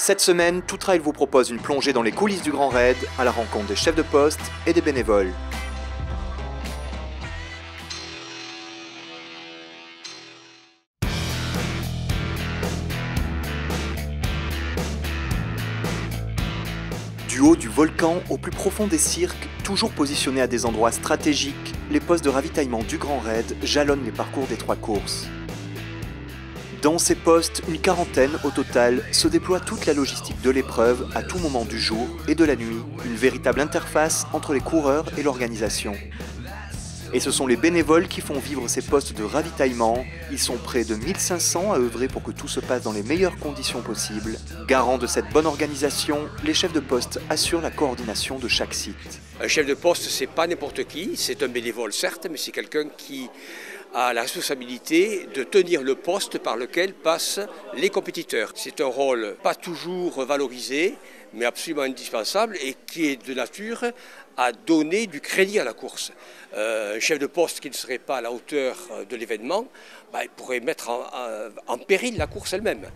Cette semaine, Tout Trail vous propose une plongée dans les coulisses du Grand Raid à la rencontre des chefs de poste et des bénévoles. Du haut du volcan au plus profond des cirques, toujours positionnés à des endroits stratégiques, les postes de ravitaillement du Grand Raid jalonnent les parcours des 3 courses. Dans ces postes, une quarantaine au total, se déploie toute la logistique de l'épreuve à tout moment du jour et de la nuit, une véritable interface entre les coureurs et l'organisation. Et ce sont les bénévoles qui font vivre ces postes de ravitaillement. Ils sont près de 1500 à œuvrer pour que tout se passe dans les meilleures conditions possibles. Garant de cette bonne organisation, les chefs de poste assurent la coordination de chaque site. Un chef de poste, c'est pas n'importe qui, c'est un bénévole certes, mais c'est quelqu'un qui a la responsabilité de tenir le poste par lequel passent les compétiteurs. C'est un rôle pas toujours valorisé, mais absolument indispensable et qui est de nature à donner du crédit à la course. Un chef de poste qui ne serait pas à la hauteur de l'événement, il pourrait mettre en péril la course elle-même.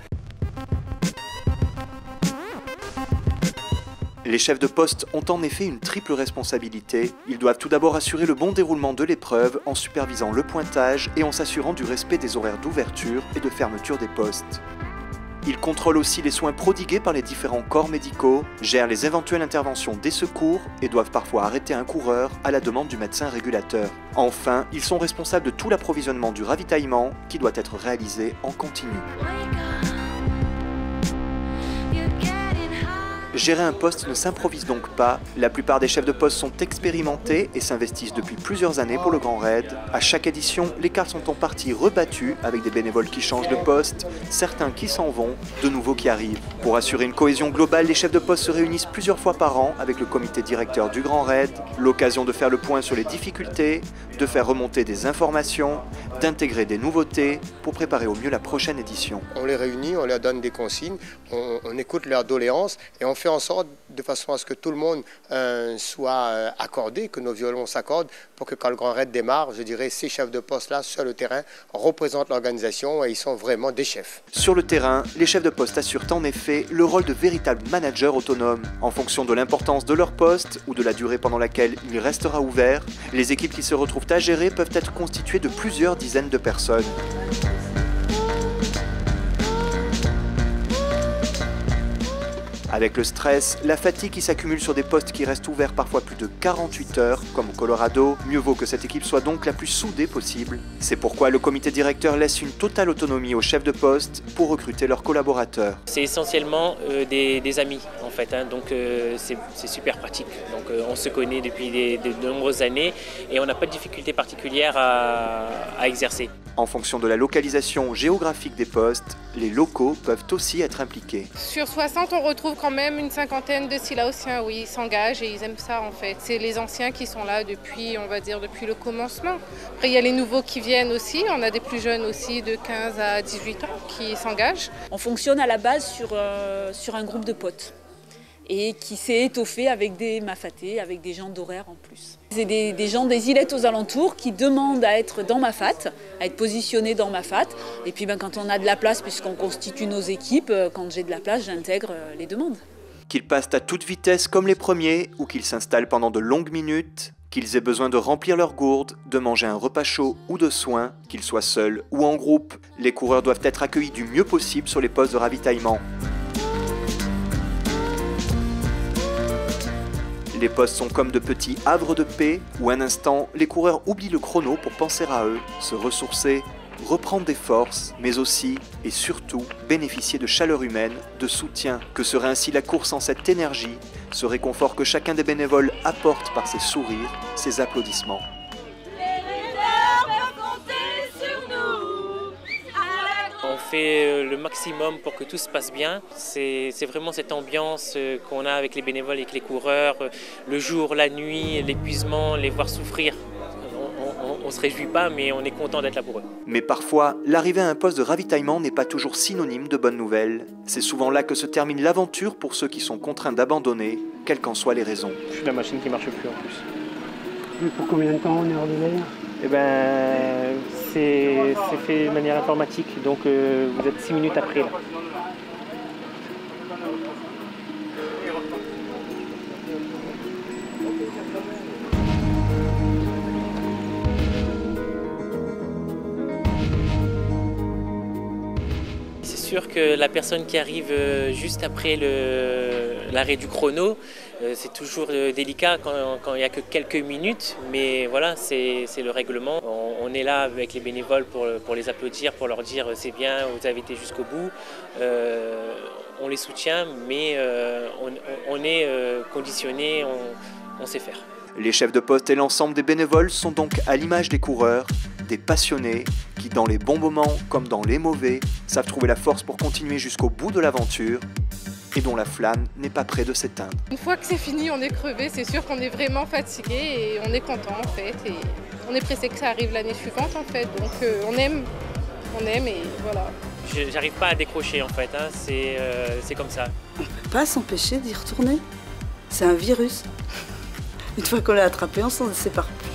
Les chefs de poste ont en effet une triple responsabilité. Ils doivent tout d'abord assurer le bon déroulement de l'épreuve en supervisant le pointage et en s'assurant du respect des horaires d'ouverture et de fermeture des postes. Ils contrôlent aussi les soins prodigués par les différents corps médicaux, gèrent les éventuelles interventions des secours et doivent parfois arrêter un coureur à la demande du médecin régulateur. Enfin, ils sont responsables de tout l'approvisionnement du ravitaillement qui doit être réalisé en continu. Gérer un poste ne s'improvise donc pas. La plupart des chefs de poste sont expérimentés et s'investissent depuis plusieurs années pour le Grand Raid. À chaque édition, les cartes sont en partie rebattues avec des bénévoles qui changent de poste, certains qui s'en vont, de nouveaux qui arrivent. Pour assurer une cohésion globale, les chefs de poste se réunissent plusieurs fois par an avec le comité directeur du Grand Raid, l'occasion de faire le point sur les difficultés, de faire remonter des informations, d'intégrer des nouveautés pour préparer au mieux la prochaine édition. On les réunit, on leur donne des consignes, on écoute leurs doléances et on fait en sorte de façon à ce que tout le monde soit accordé, que nos violons s'accordent pour que quand le Grand Raid démarre, je dirais, ces chefs de poste-là sur le terrain représentent l'organisation et ils sont vraiment des chefs. Sur le terrain, les chefs de poste assurent en effet le rôle de véritables managers autonomes. En fonction de l'importance de leur poste ou de la durée pendant laquelle il restera ouvert, les équipes qui se retrouvent à gérer peuvent être constituées de plusieurs dizaines de personnes. Avec le stress, la fatigue qui s'accumule sur des postes qui restent ouverts parfois plus de 48 heures, comme au Colorado, mieux vaut que cette équipe soit donc la plus soudée possible. C'est pourquoi le comité directeur laisse une totale autonomie aux chefs de poste pour recruter leurs collaborateurs. C'est essentiellement des amis en fait, donc c'est super pratique. Donc on se connaît depuis de nombreuses années et on n'a pas de difficulté particulière à exercer. En fonction de la localisation géographique des postes, les locaux peuvent aussi être impliqués. Sur 60, on retrouve quand même une cinquantaine de Silaotiens, oui, ils s'engagent et ils aiment ça en fait. C'est les anciens qui sont là depuis, on va dire, depuis le commencement. Après, il y a les nouveaux qui viennent aussi, on a des plus jeunes aussi de 15 à 18 ans qui s'engagent. On fonctionne à la base sur un groupe de potes et qui s'est étoffé avec des mafatés, avec des gens d'horaire en plus. C'est des gens des îlettes aux alentours qui demandent à être dans Mafate, à être positionnés dans Mafate. Et puis quand on a de la place, puisqu'on constitue nos équipes, quand j'ai de la place, j'intègre les demandes. Qu'ils passent à toute vitesse comme les premiers ou qu'ils s'installent pendant de longues minutes, qu'ils aient besoin de remplir leur gourde, de manger un repas chaud ou de soins, qu'ils soient seuls ou en groupe, les coureurs doivent être accueillis du mieux possible sur les postes de ravitaillement. Les postes sont comme de petits havres de paix où un instant, les coureurs oublient le chrono pour penser à eux, se ressourcer, reprendre des forces, mais aussi et surtout bénéficier de chaleur humaine, de soutien. Que serait ainsi la course sans cette énergie, ce réconfort que chacun des bénévoles apporte par ses sourires, ses applaudissements. On fait le maximum pour que tout se passe bien. C'est vraiment cette ambiance qu'on a avec les bénévoles, avec les coureurs, le jour, la nuit, l'épuisement, les voir souffrir. On ne se réjouit pas, mais on est content d'être là pour eux. Mais parfois, l'arrivée à un poste de ravitaillement n'est pas toujours synonyme de bonnes nouvelles. C'est souvent là que se termine l'aventure pour ceux qui sont contraints d'abandonner, quelles qu'en soient les raisons. C'est la machine qui ne marche plus en plus. Et pour combien de temps on est ordinaire? Eh ben, c'est fait de manière informatique, donc vous êtes 6 minutes après. Là. C'est sûr que la personne qui arrive juste après l'arrêt du chrono, c'est toujours délicat quand il n'y a que quelques minutes, mais voilà, c'est le règlement. On est là avec les bénévoles pour les applaudir, pour leur dire c'est bien, vous avez été jusqu'au bout. On les soutient, mais on est conditionné, on sait faire. Les chefs de poste et l'ensemble des bénévoles sont donc à l'image des coureurs, des passionnés qui, dans les bons moments comme dans les mauvais, savent trouver la force pour continuer jusqu'au bout de l'aventure et dont la flamme n'est pas près de s'éteindre. Une fois que c'est fini, on est crevé, c'est sûr qu'on est vraiment fatigué et on est content en fait. Et on est pressé que ça arrive l'année suivante en fait, donc on aime et voilà. J'arrive pas à décrocher en fait, hein. C'est comme ça. On ne peut pas s'empêcher d'y retourner. C'est un virus. Une fois qu'on l'a attrapé, on s'en sépare plus.